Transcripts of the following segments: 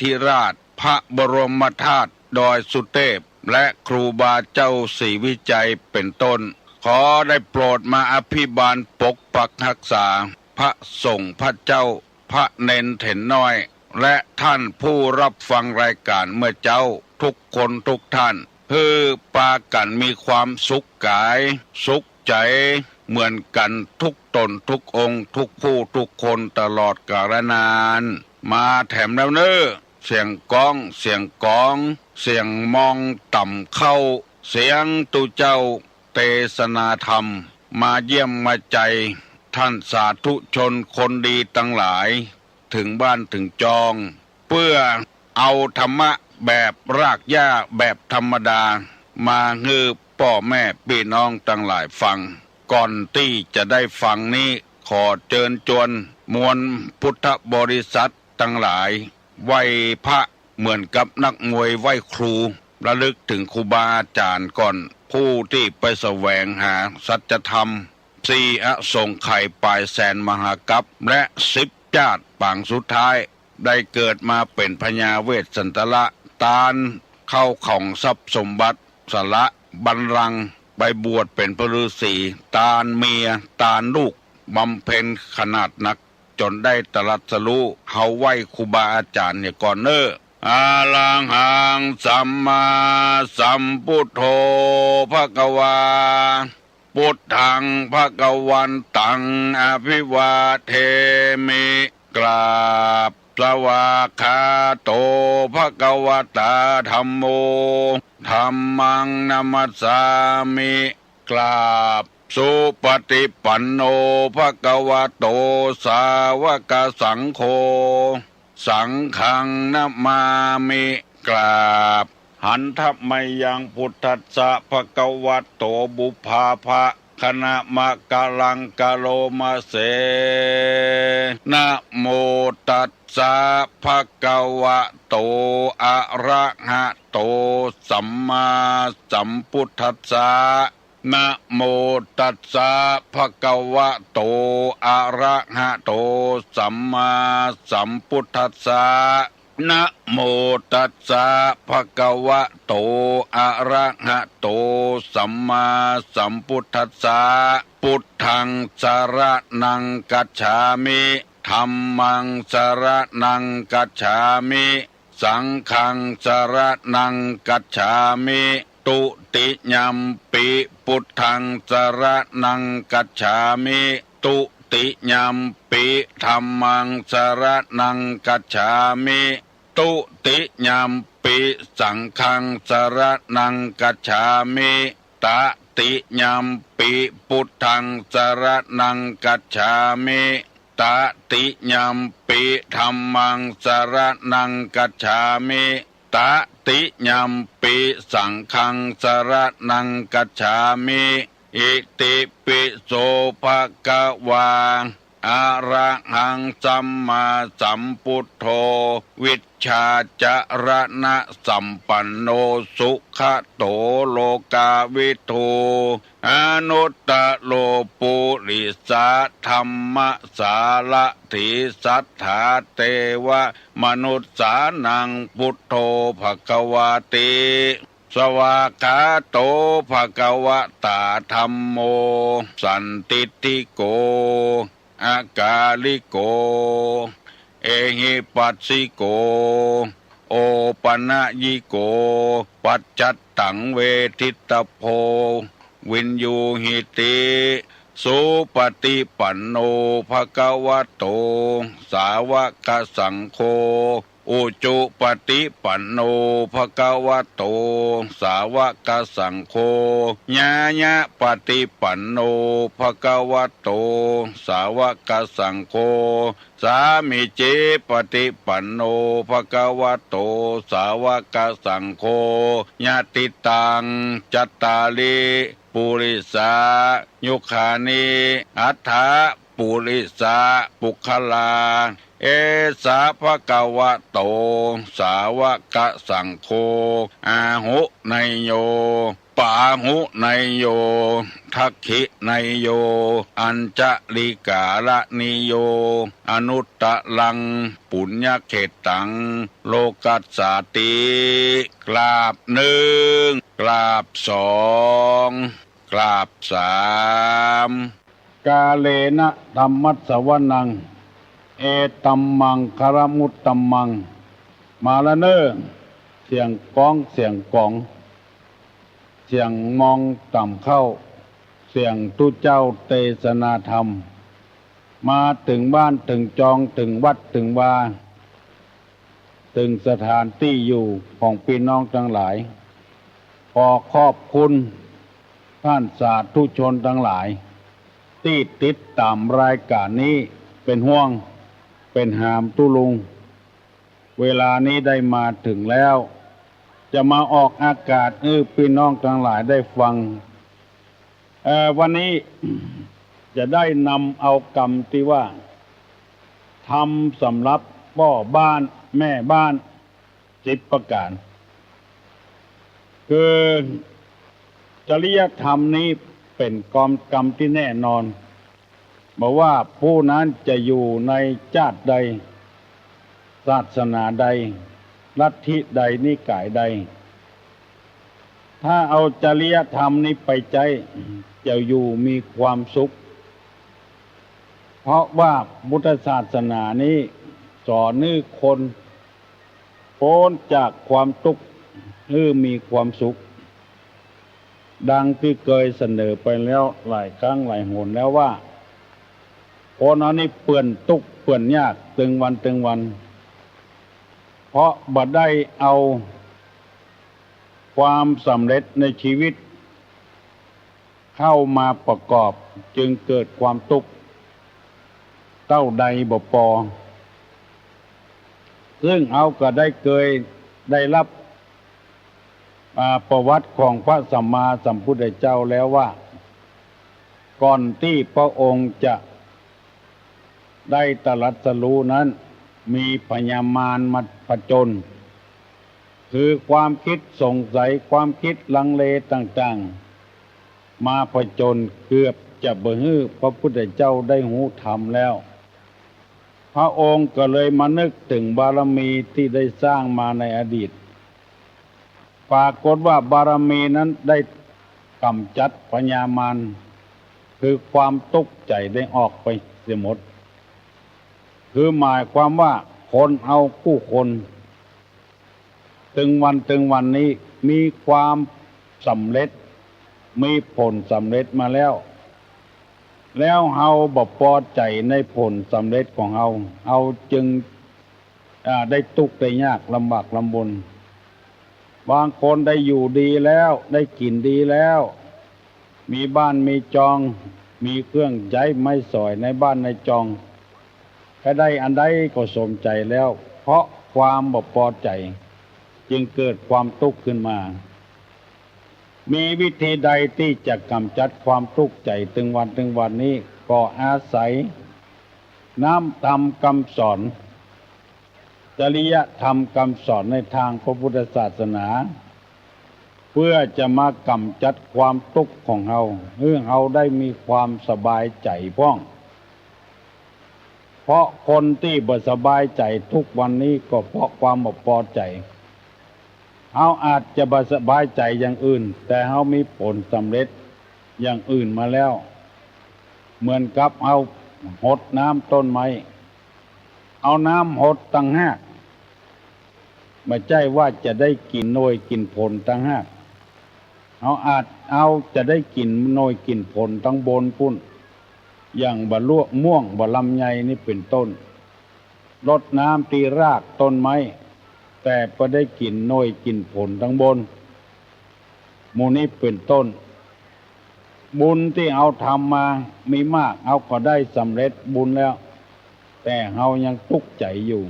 ธิราชพระบรมธาตุดอยสุเทพและครูบาเจ้าศรีวิจัยเป็นต้นขอได้โปรดมาอภิบาลปกปักรักษาพระสงฆ์พระเจ้าพระเนนเถนน้อยและท่านผู้รับฟังรายการเมื่อเจ้าทุกคนทุกท่านเพื่อปากันมีความสุขกายสุขใจเหมือนกันทุกตนทุกองค์ทุกผู้ทุกคนตลอดกาลนานมาแถมแล้วเนอเสียงก้องเสียงกองเสียงมองต่ำเข้าเสียงตุเจ้าเทศนาธรรมมาเยี่ยมมาใจท่านสาธุชนคนดีตั้งหลายถึงบ้านถึงจองเพื่อเอาธรรมะแบบรากหญ้าแบบธรรมดามาฮือพ่อแม่พี่น้องตั้งหลายฟังก่อนที่จะได้ฟังนี้ขอเชิญชวนมวลพุทธบริษัททั้งหลายไหว้พระเหมือนกับนักมวยไหว้ครูระลึกถึงครูบาอาจารย์ก่อนผู้ที่ไปแสวงหาสัจธรรมสี่อสงไขยปลายแสนมหากัปและ10 ชาติปางสุดท้ายได้เกิดมาเป็นพญาเวสสันตละตาลเข้าของทรัพย์สมบัติสละบัลลังก์ไปบวชเป็นพระฤาษีตาลเมียตาลลูกบำเพ็ญขนาดหนักจนได้ตรัสรู้เฮาไหว้ครูบาอาจารย์เนี่ยก่อนเนออาลังหังสัมมาสัมพุทโธภควาพุทธังภควันตังอภิวาเทมิกราบสวากขาโตภควตาธัมโมธัมมังนัมสสามิกราบสุปฏิปันโนภควโตสาวกสังโฆสังฆังนะมามิกราบหันทัพไมยังพุทธัสสะภควโตบุพภาภะคณะมะกะลังกะโลมาเสนะโมตัสสะภะคะวะโตอะระหะโตสัมมาสัมพุทธัสสะนะโมตัสสะภะคะวะโตอะระหะโตสัมมาสัมพุทธัสสะนะโมตัสสะภะคะวะโตอะระหะโตสัมมาสัมพุทธัสสะพุทธังสรณังกัจฉามิธัมมังสรณังกัจฉามิสังฆังสรณังกัจฉามิตุติยัมปิพุทธังสรณังกัจฉามิตุติยัมปิธัมมังสรณังกัจฉามิตุติยัมปิสังฆังสรณังกัจฉามิตติยัมปิพุทธังสรณังกัจฉามิตติยัมปิธัมมังสรณังกัจฉามิตติยัมปิสังฆังสรณังกัจฉามิอิติปิโสภะคะวาอะระหังสัมมาสัมพุทโธวิชชาจรณะสัมปันโนสุขโตโลกาวิทูอนุตตโลปุริสาธัมมสารถิสัทธาเทวมนุษสานังพุทโธภควาติสวากขาโตภควตาธัมโมสันติติโกอากาลิโกเอหิปัสสิโกโอปนะยิโกปัจจัตตังเวทิตโพวินยูหิติสุปฏิปันโนภควโตสาวกสังโฆอุจุปฏิปันโนภควโตสาวกสังโฆญาญะปฏิปันโนภควโตสาวกสังโฆสามิเจปฏิปันโนภควโตสาวกสังโฆญาติตังจัตตาลิปุริสายุคานิอัฏฐปุริสาปุคลาเอสาภะคะวะโตสาวกสังโฆอาหุไนโยป ปาหุไนโยทักขิไนโยอัญจลิกาละนิโยอนุตตะลังปุญญเขตังโลกัสสาติกราบหนึ่งกราบสองกราบสามกาเลนะธรรมัสสวนังเอตัมมังคารมุตตัมมังมาละเนอเสียงก้องเสียงกองเสียงมองต่ำเข้าเสียงตุเจ้าเทศนาธรรมมาถึงบ้านถึงจองถึงวัดถึงวาถึงสถานที่อยู่ของพี่น้องทั้งหลายขอขอบคุณท่านสาธุชนทั้งหลายที่ติดตามรายการนี้เป็นห่วงเป็นหามตุลุงเวลานี้ได้มาถึงแล้วจะมาออกอากาศพี่น้องทั้งหลายได้ฟังวันนี้จะได้นำเอากรรมที่ว่าทำสำหรับพ่อบ้านแม่บ้าน10ประการคือจริยธรรมนี้เป็นกรรมที่แน่นอนบอกว่าผู้นั้นจะอยู่ในชาติใดศาสนาใดลัทธิใดนิกายใดถ้าเอาจริยธรรมนี้ไปใจจะอยู่มีความสุขเพราะว่าพุทธศาสนานี้สอนให้คนพ้นจากความทุกข์ให้มีความสุขดังที่เคยเสนอไปแล้วหลายครั้งหลายหนแล้วว่าคนอันนี้เปื่อนทุกข์เปื่อนยากตึงวันเพราะบ่ได้เอาความสำเร็จในชีวิตเข้ามาประกอบจึงเกิดความทุกข์เต้าใดบ่พอซึ่งเอาก็ได้เคยได้รับประวัติของพระสัมมาสัมพุทธเจ้าแล้วว่าก่อนที่พระองค์จะได้ตรัสรู้นั้นมีพญามารมาผจญคือความคิดสงสัยความคิดลังเลต่างๆมาผจญเกือบจะบ่ฮื้อพระพุทธเจ้าได้หูธรรมแล้วพระองค์ก็เลยมานึกถึงบารมีที่ได้สร้างมาในอดีตปรากฏว่าบารมีนั้นได้กำจัดพญามารคือความทุกข์ใจได้ออกไปเสียหมดคือหมายความว่าคนเอาผู้คนถึงวันนี้มีความสำเร็จมีผลสำเร็จมาแล้วเฮาบ่พอใจในผลสำเร็จของเฮาจึงได้ทุกข์ได้ยากลำบากลำบนบางคนได้อยู่ดีแล้วได้กินดีแล้วมีบ้านมีจองมีเครื่องใช้ไม้สอยในบ้านในจองก็ได้อันใดก็สมใจแล้วเพราะความบ่พอใจจึงเกิดความทุกข์ขึ้นมามีวิธีใดที่จะกำจัดความทุกข์ใจถึงวันนี้ก็อาศัยน้ำธรรมคำสอนจริยธรรมคำสอนในทางพระพุทธศาสนาเพื่อจะมากำจัดความทุกข์ของเฮาให้เฮาได้มีความสบายใจพ้องเพราะคนที่บ่สบายใจทุกวันนี้ก็เพราะความบ่พอใจเฮาอาจจะบ่สบายใจอย่างอื่นแต่เฮามีผลสำเร็จอย่างอื่นมาแล้วเหมือนกับเอาหดน้ำต้นไม้เอาน้ำหดตั้งหากไม่ใช่ว่าจะได้กินหน่วยกินผลตั้งหากเอาอาจเอาจะได้กินหน่วยกินผลตั้งบนพุ่นอย่างบะลวกม่วงบะลำไยนี่เป็นต้นรดน้ำตีรากต้นไม้แต่ก็ได้กินหน่วยกินผลทั้งบนหมู่นี้เป็นต้นบุญที่เอาทำมามีมากเอาก็ได้สำเร็จบุญแล้วแต่เฮายังทุกข์ใจอยู่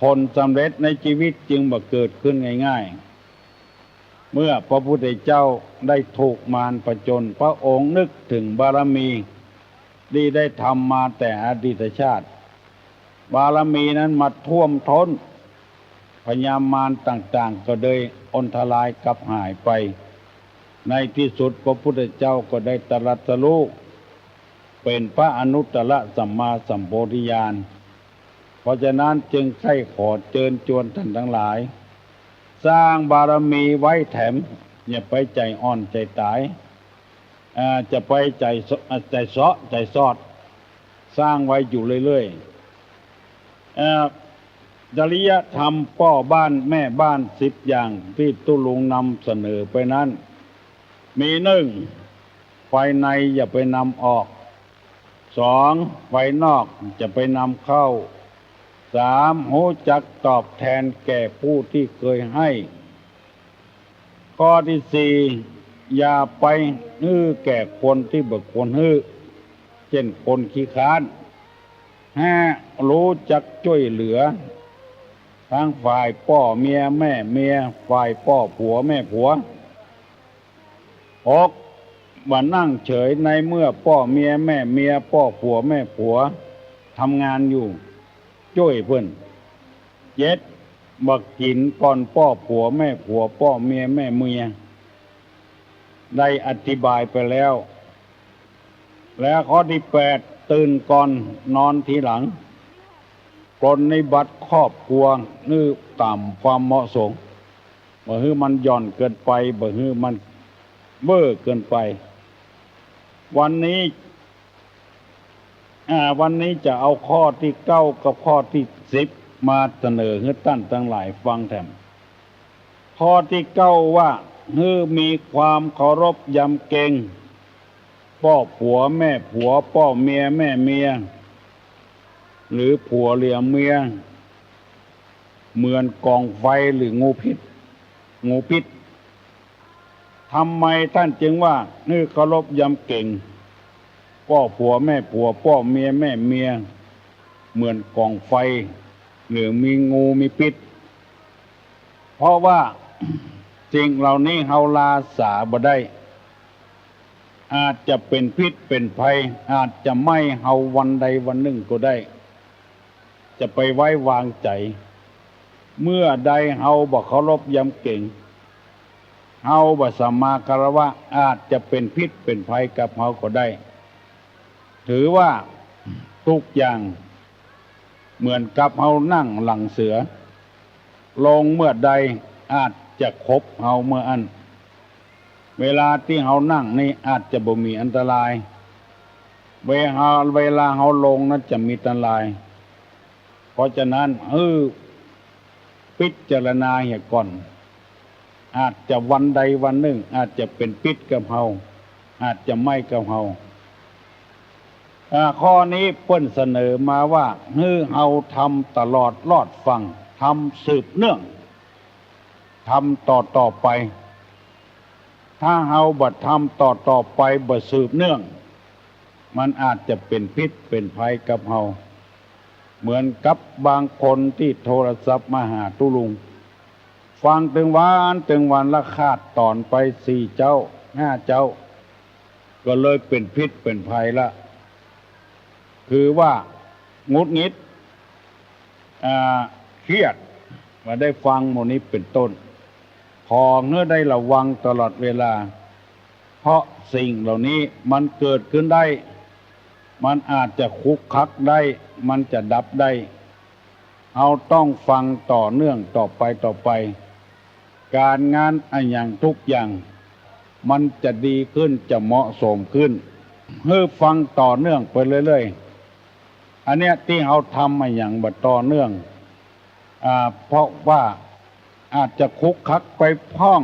ผลสำเร็จในชีวิตจึงบ่เกิดขึ้นง่ายๆเมื่อพระพุทธเจ้าได้ถูกมารผจญพระองค์นึกถึงบารมีที่ได้ทำมาแต่อดีตชาติบารมีนั้นมาท่วมท้นพญามารต่างๆก็เลยอนทลายกลับหายไป ในที่สุดพระพุทธเจ้าก็ได้ตรัสรู้เป็นพระอนุตตรสัมมาสัมโพธิญาณเพราะฉะนั้นจึงใคร่ขอเชิญชวนท่านทั้งหลายสร้างบารมีไว้แถมอย่าไปใจอ่อนใจตายจะไปใจเสาะใจซอดสร้างไว้อยู่เรื่อยๆจริยธรรมพ่อบ้านแม่บ้าน10อย่างที่ตุลุงนำเสนอไปนั้นมี1ภายในอย่าไปนำออก2ภายนอกจะไปนำเข้า3รู้จักตอบแทนแก่ผู้ที่เคยให้ข้อที่4อย่าไปฮื้อแก่คนที่บ่ควรฮื้อเช่นคนขี้ค้าน5รู้จักช่วยเหลือทั้งฝ่ายพ่อเมียแม่เมียฝ่ายพ่อผัวแม่ผัว6บ่นั่งเฉยในเมื่อพ่อเมียแม่เมียพ่อผัวแม่ผัวทำงานอยู่ช่วยเพิ่น7บ่กินก่อนพ่อผัวแม่ผัวพ่อเมียแม่เมียได้อธิบายไปแล้วและข้อที่8ตื่นก่อนนอนทีหลังปรนนิบัติครอบครัวนี่ตามความเหมาะสมบ่ฮื้อมันหย่อนเกินไปบ่ฮื้อมันเบ้อเกินไปวันนี้จะเอาข้อที่9กับข้อที่10มาเสนอให้ท่านทั้งหลายฟังแถมข้อที่9ว่าฮื้อมีความเคารพยำเกรงพ่อผัวแม่ผัวพ่อเมียแม่เมียหรือผัวเหลี่ยมเมียเหมือนกองไฟหรืองูพิษทำไมท่านจึงว่านี่เคารพยำเก่งพ่อผัวแม่ผัวพ่อเมียแม่เมียเหมือนกองไฟหรือมีงูมีพิษเพราะว่าสิ่งเหล่านี้เฮาลาสาบ่ได้อาจจะเป็นพิษเป็นภัยอาจจะไม่เฮาวันใดวันหนึ่งก็ได้จะไปไว้วางใจเมื่อใดเฮาบ่เคารพยำเก่งเฮาบ่สัมมาคารวะอาจจะเป็นพิษเป็นภัยกับเฮาก็ได้ถือว่าทุกอย่างเหมือนกับเฮานั่งหลังเสือลงเมื่อใดอาจจะคบเฮาเมื่ออันเวลาที่เฮานั่งนี่อาจจะบ่มีอันตรายเวลาเฮาลงนั้นจะมีอันตรายเพราะฉะนั้นพิจารณาเสียก่อนอาจจะวันใดวันหนึ่งอาจจะเป็นพิษกับเฮาอาจจะไม่กับเฮาข้อนี้เพิ่นเสนอมาว่าเฮาทำตลอดรอดฟังทำสืบเนื่องทำต่อไปถ้าเฮาบ่ทำต่อไปบ่สืบเนื่องมันอาจจะเป็นพิษเป็นภัยกับเฮาเหมือนกับบางคนที่โทรศัพท์มาหาตุลุงฟังถึงวันละคาดตอนไป4เจ้า5เจ้าก็เลยเป็นพิษเป็นภัยละคือว่าหงุดหงิดเครียดมาได้ฟังหมดนี้เป็นต้นขอเงื่อได้ระวังตลอดเวลาเพราะสิ่งเหล่านี้มันเกิดขึ้นได้มันอาจจะคุกคักได้มันจะดับได้เอาต้องฟังต่อเนื่องต่อไปการงานอย่างทุกอย่างมันจะดีขึ้นจะเหมาะสมขึ้นฟังต่อเนื่องไปเรื่อยๆอันเนี้ยที่เราทำอย่างบัดต่อเนื่องเพราะว่าอาจจะคุกคักไปพ้อง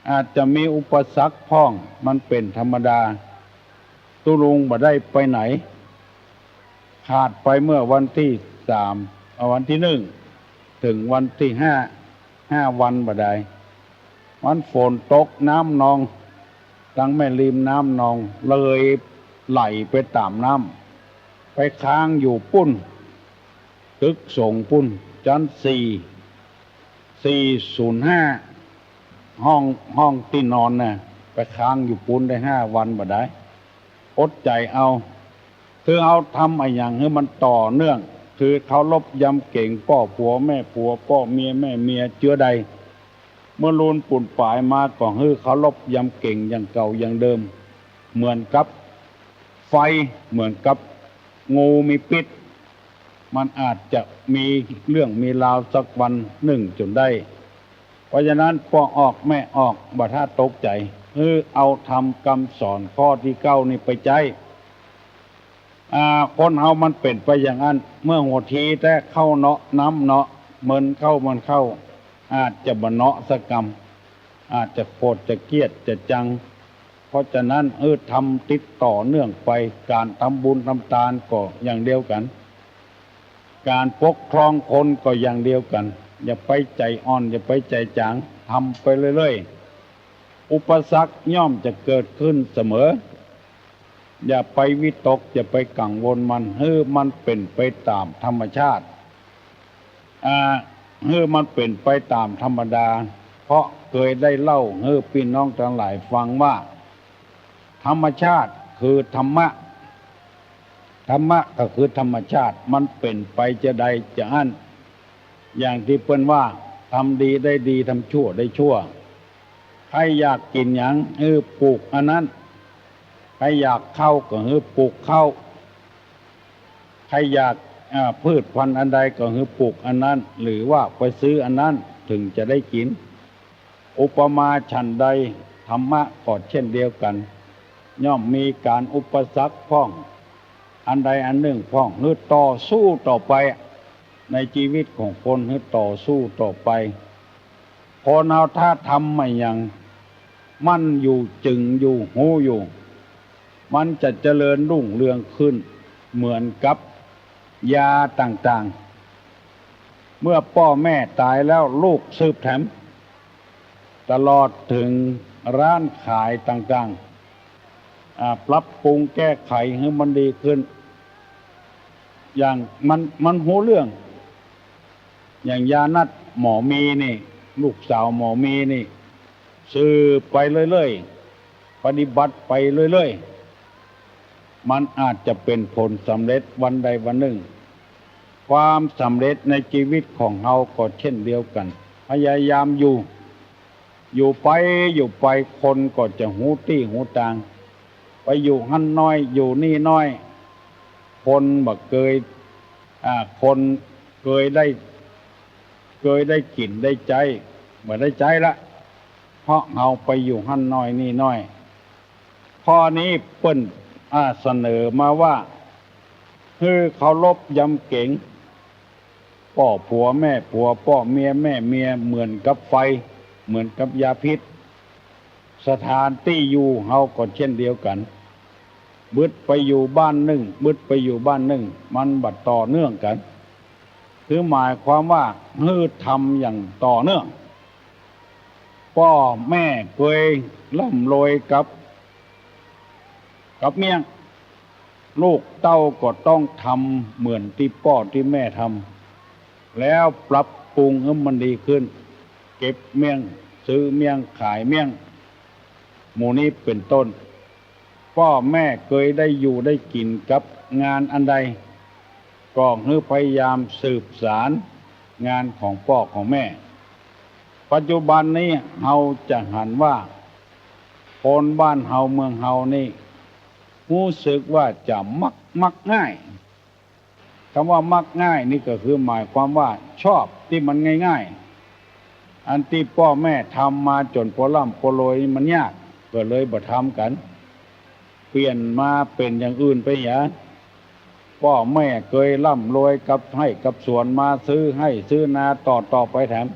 อาจจะมีอุปสรรคพ้องมันเป็นธรรมดาตุลุงบ่ได้ไปไหนขาดไปเมื่อวันที่3วันที่1ถึงวันที่5วันบ่ได้มันฝนตกน้ำนองทั้งแม่ริมน้ำนองเลยไหลไปตามน้ำไปค้างอยู่ปุ้นตึกส่งปุ้นชั้น405ห้องที่นอนน่ะไปค้างอยู่ปุ้นได้5วันบ่ได้อดใจเอาคือเอาทำอย่างให้มันต่อเนื่องคือเคารพยำเก่งพ่อผัวแม่ผัวพ่อเมียแม่เมียเจือใด เมื่อลูนปุ่นป่ายมาก็ฮือเขาลบยำเก่งอย่างเก่าอย่างเดิมเหมือนกับไฟเหมือนกับงูมีพิษมันอาจจะมีเรื่องมีราวสักวันหนึ่งจนได้เพราะฉะนั้นพ่อออกแม่ออกบ่ท่าตกใจเอาทำคำสอนข้อที่เก้านี่ไปใจคนเฮามันเป็นไปอย่างนั้นเมื่อหัวทีแต่เข้าเนาะน้ำเนาะมันเข้าอาจจะบเนาะสกรรมอาจจะโกรธจะเกลียดจะจังเพราะฉะนั้นทำติดต่อเนื่องไปการทำบุญทำทานก็อย่างเดียวกันการปกครองคนก็อย่างเดียวกันอย่าไปใจอ่อนอย่าไปใจจางทำไปเรื่อยๆอุปสรรคย่อมจะเกิดขึ้นเสมออย่าไปวิตกอย่าไปกังวลมันเป็นไปตามธรรมชาติมันเป็นไปตามธรรมดาเพราะเคยได้เล่าพี่น้องทั้งหลายฟังว่าธรรมชาติคือธรรมะก็คือธรรมชาติมันเป็นไปจะใดจะอั้นอย่างที่เปิ้นว่าทำดีได้ดีทำชั่วได้ชั่วใครอยากกินหยังปลูกอันนั้นใครอยากเข้าก็ปลูกเข้าใครอยากพืชพันธุ์อันใดก็ปลูกอันนั้นหรือว่าไปซื้ออันนั้นถึงจะได้กินอุปมาฉันใดธรรมะก็เช่นเดียวกันย่อมมีการอุปสรรคพ้องอันใดอันหนึ่งพ้องต่อสู้ต่อไปในชีวิตของคนต่อสู้ต่อไปพอเอาถ้าทำไม่ยังมั่นอยู่จึงอยู่หูอยู่มันจะเจริญรุ่งเรืองขึ้นเหมือนกับยาต่างๆเมื่อพ่อแม่ตายแล้วลูกสืบแถมตลอดถึงร้านขายต่างๆปรับปรุงแก้ไขให้มันดีขึ้นอย่างมันหูเรื่องอย่างยานัดหมอมีนี่ลูกสาวหมอมีนี่สืบไปเรื่อยๆปฏิบัติไปเรื่อยๆมันอาจจะเป็นผลสำเร็จวันใดวันหนึ่งความสำเร็จในชีวิตของเราก็เช่นเดียวกันพยายามอยู่ไปคนก็จะหูตี้หูตางไปอยู่หั่นน้อยอยู่นี่น้อยคนบ่เคยคนเคยได้กินได้ใจบ่ได้ใจละเพราะเอาไปอยู่หั่นน้อยนี่น้อยข้อนี้เปิ้นเสนอมาว่าเคารพยำเก๋งพ่อผัวแม่ผัวพ่อเมียแม่เมียเหมือนกับไฟเหมือนกับยาพิษสถานที่อยู่เฮาก็เช่นเดียวกันบึดไปอยู่บ้านหนึ่งบึดไปอยู่บ้านหนึ่งมันบัดต่อเนื่องกันคือหมายความว่าทำอย่างต่อเนื่องพ่อแม่เคยร่ำรวยกับเมียลูกเต้าก็ต้องทำเหมือนที่พ่อที่แม่ทำแล้วปรับปรุงให้มันดีขึ้นเก็บเมี่ยงซื้อเมี่ยงขายเมี่ยงหมู่นี้เป็นต้นพ่อแม่เคยได้อยู่ได้กินกับงานอันใดก็พยายามสืบสารงานของพ่อของแม่ปัจจุบันนี้เฮาจะหันว่าคนบ้านเฮาเมืองเฮานี่รู้สึกว่าจะมักง่ายคำว่ามักง่ายนี่ก็คือหมายความว่าชอบที่มันง่ายๆอันที่พ่อแม่ทำมาจนพอร่ำพอรวยมันยากก็เลยบ่ทำกันเปลี่ยนมาเป็นอย่างอื่นไปอย่างพ่อแม่เคยร่ำรวยกับให้กับสวนมาซื้อให้ซื้อนาต่อไปแถม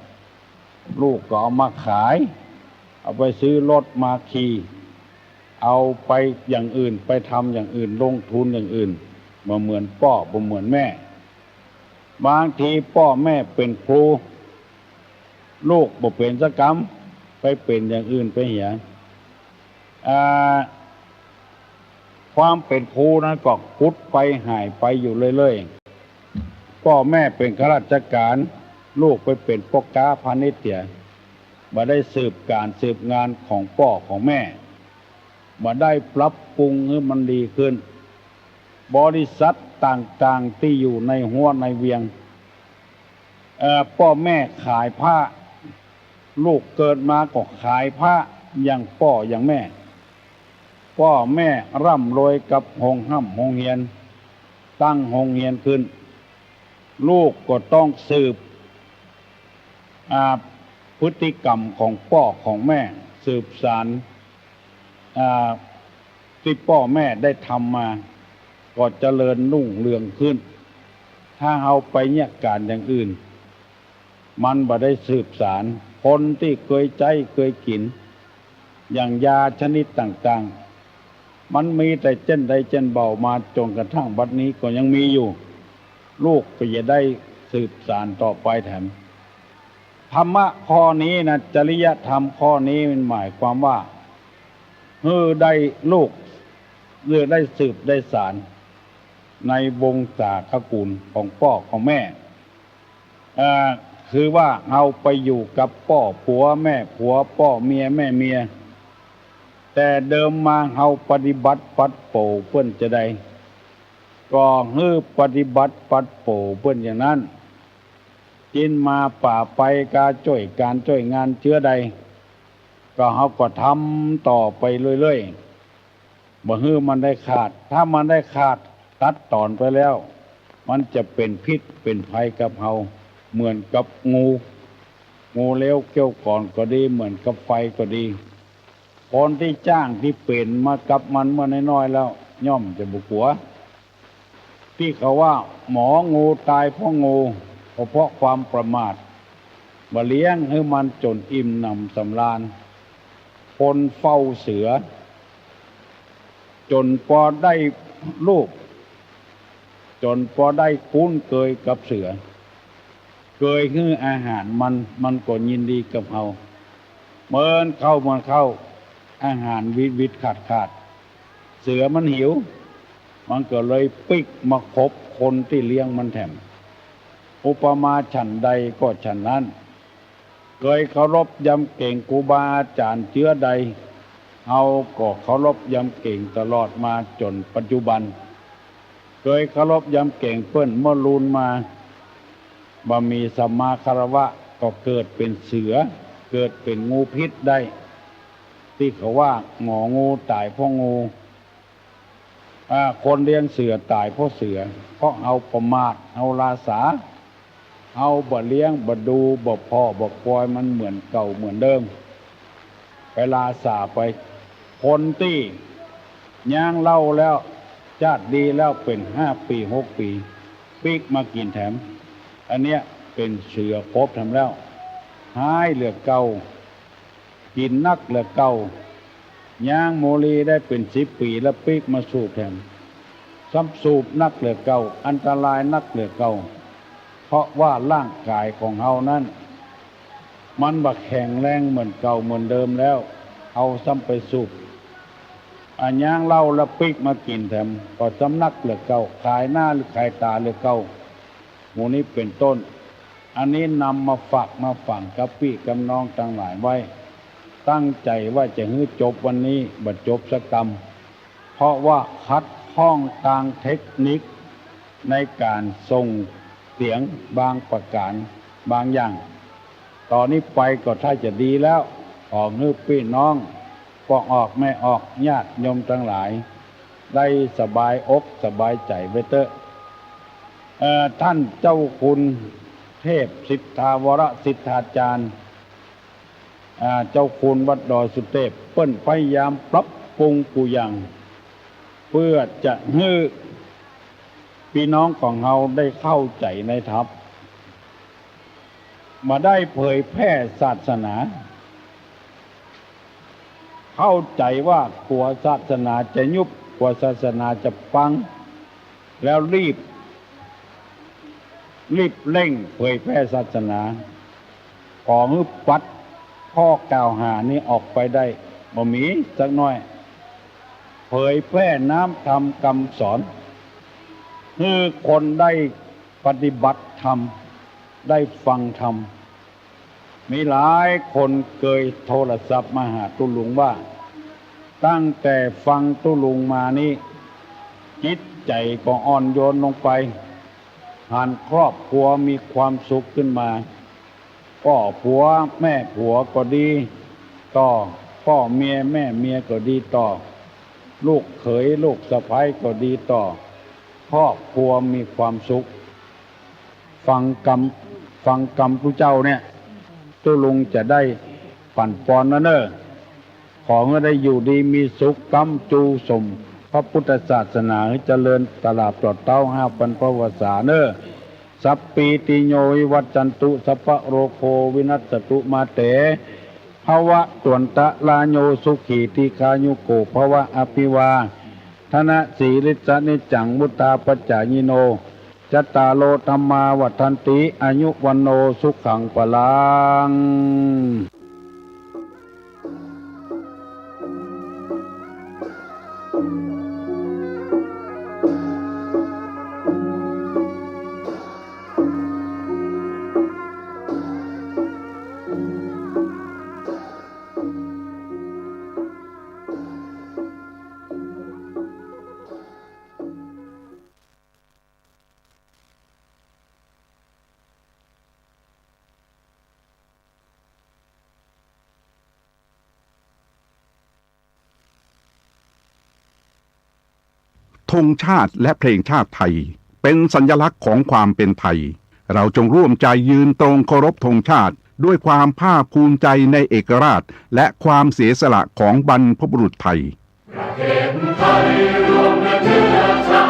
ลูกก็เอามาขายเอาไปซื้อรถมาขี่เอาไปอย่างอื่นไปทำอย่างอื่นลงทุนอย่างอื่นบ่เหมือนพ่อบ่เหมือนแม่บางทีพ่อแม่เป็นครูลูกบ่เป็นสักกรรมไปเป็นอย่างอื่นไปเหียความเป็นครูนั้นก็พุดไปหายไปอยู่เรื่อยๆพ่อแม่เป็นข้าราชการลูกไปเป็นพ่อค้าพาณิชย์บ่ได้สืบการสืบงานของพ่อของแม่บ่ได้ปรับปรุงให้มันดีขึ้นบริษัทต่างๆที่อยู่ในหัวในเวียงพ่อแม่ขายผ้า ลูกเกิดมาก็ขายผ้าอย่างพ่ออย่างแม่พ่อแม่ร่ำรวยกับโรงเรียนตั้งโรงเรียนขึ้นลูกก็ต้องสืบพฤติกรรมของพ่อของแม่สืบสานที่พ่อแม่ได้ทำมาก็เจริญรุ่งเรืองขึ้นถ้าเอาไปเนี่ยการอย่างอื่นมันบ่ได้สืบสานคนที่เคยใจเคยกินอย่างยาชนิดต่างๆมันมีแต่เจ้นใดเจ้นเบามาจนกระทั่งบัดนี้ก็ยังมีอยู่ลูกก็จะได้สืบสานต่อไปแถมธรรมะข้อนี้นะจริยธรรมข้อนี้มันหมายความว่าได้ลูกได้สืบได้สานในวงศาคกุลของพ่อของแม่คือว่าเอาไปอยู่กับพ่อผัวแม่ผัวพ่อเมียแม่เมียแต่เดิมมาเอาปฏิบัติปัดโปเพิ่นจะได้ก็ปฏิบัติปัดโปเพิ่นอย่างนั้นกินมาป่าไปกาจ้อยการจ้อยงานเชื้อใดก็เขาก็ทำต่อไปเรื่อยๆบ่มันได้ขาดถ้ามันได้ขาดตัดตอนไปแล้วมันจะเป็นพิษเป็นภัยกับเฮาเหมือนกับงูเลี้ยวเกี้ยวก่อนก็ดีเหมือนกับไฟก็ดีคนที่จ้างที่เป็นมากับมันเมื่อน้อยๆแล้วย่อมจะบุกหัวที่เขาว่าหมองูตายเพราะงูเพราะความประมาทบ่เลี้ยงให้มันจนอิ่มหนำสำราญคนเฝ้าเสือจนพอได้ลูกจนพอได้คุ้นเคยกับเสือเคยคืออาหารมันก็ยินดีกับเราเมื่อเข้าอาหารวิตขาดเสือมันหิวมันก็เลยปิกมาคบคนที่เลี้ยงมันแถมอุปมาฉันใดก็ฉันนั้นเคยเคารพยำเก่งครูบาอาจารย์เชื้อใดเอาก็เคารพยำเก่งตลอดมาจนปัจจุบันเคยเคารพยำเก่งเพิ่นเมื่อลูนมาบ่มีสัมมาคารวะก็เกิดเป็นเสือเกิดเป็นงูพิษได้ที่เขาว่าหงองูตายเพราะงูคนเลี้ยงเสือตายเพราะเสือเพราะเอาประมาทเอาลาสาเอาบ่เลี้ยงบ่ดูบ่พ่อบ่ปล่อยมันเหมือนเก่าเหมือนเดิมไปลาสาไปคนที่ย่างเล่าแล้วชาติดีแล้วเป็น5 ปี6 ปีปีกมากินแถมอันเนี้ยเป็นเสือครบทำแล้วหายเหลือเก่ากินนักเหลือเก่าย่างโมลีได้เป็น10 ปีแล้วปีกมาสูบแถมซ้ำสูบนักเหลือเก่าอันตรายนักเหลือเก่าเพราะว่าร่างกายของเฮานั้นมันบ่แข็งแรงเหมือนเก่าเหมือนเดิมแล้วเอาซ้ำไปสูบย่างเหล้าแล้วปีกมากินแถมก็สำนักเหลือเก่าขายหน้าหรือขายตาเหลือเก่าหมู่นี้เป็นต้นอันนี้นำมาฝากมาฝังกับพี่กับน้องทั้งหลายไว้ตั้งใจว่าจะให้จบวันนี้บัดจบสักกรรมเพราะว่าคัดข้องทางเทคนิคในการส่งเสียงบางประการบางอย่างตอนนี้ไปก็ถ้าจะดีแล้วออกให้พี่น้องพวกออกไม่ออกญาติโยมทั้งหลายได้สบายอกสบายใจไปเถอะท่านเจ้าคุณเทพสิทธาวรสิทธาจารย์เจ้าคุณวัดดอยสุเทพเปิ้นพยายามปรับปรุงกูอย่างเพื่อจะให้พี่น้องของเราได้เข้าใจในธรรมมาได้เผยแพร่ศาสนาเข้าใจว่ากลัวศาสนาจะยุบกลัวศาสนาจะปังแล้วรีบเร่งเผยแพร่ศาสนาขอให้ปัดข้อกล่าวหานี้ออกไปได้บ่มีสักหน่อยเผยแพร่น้ำธรรมคำสอนให้คนได้ปฏิบัติธรรมได้ฟังธรรมมีหลายคนเคยโทรศัพท์มาหาตุลุงว่าตั้งแต่ฟังตุลุงมานี้จิตใจก็อ่อนโยนลงไปผ่านครอบครัวมีความสุขขึ้นมา พ่อผัวแม่ผัวก็ดีต่อพ่อเมียแม่เมียก็ดีต่อลูกเขยลูกสะใภ้ก็ดีต่อครอบครัวมีความสุขฟังกรรมผู้เจ้าเนี่ยตุลุงจะได้ปั่นปอนนะเนอขอให้ได้อยู่ดีมีสุขกำจูสมพระพุทธศาสนาให้เจริญตลาดปลอดเต้า5,000 พระวสาเนอสัพปีติโยวิวัจจันตุสัพพะโรโควินัสสตุมาเตภวะตวนตะลาโยสุขีติคายุโกภวะอภิวาธนะสีริสนิจังมุตตาปัจจายโนจัตตาโลธรรมาวัฏันติอายุวันโนสุขังปลังธงชาติและเพลงชาติไทยเป็นสัญลักษณ์ของความเป็นไทยเราจงร่วมใจยืนตรงเคารพธงชาติด้วยความภาคภูมิใจในเอกราชและความเสียสละของบรรพบุรุษไทยประเทศไทยรวมและเชื้อชา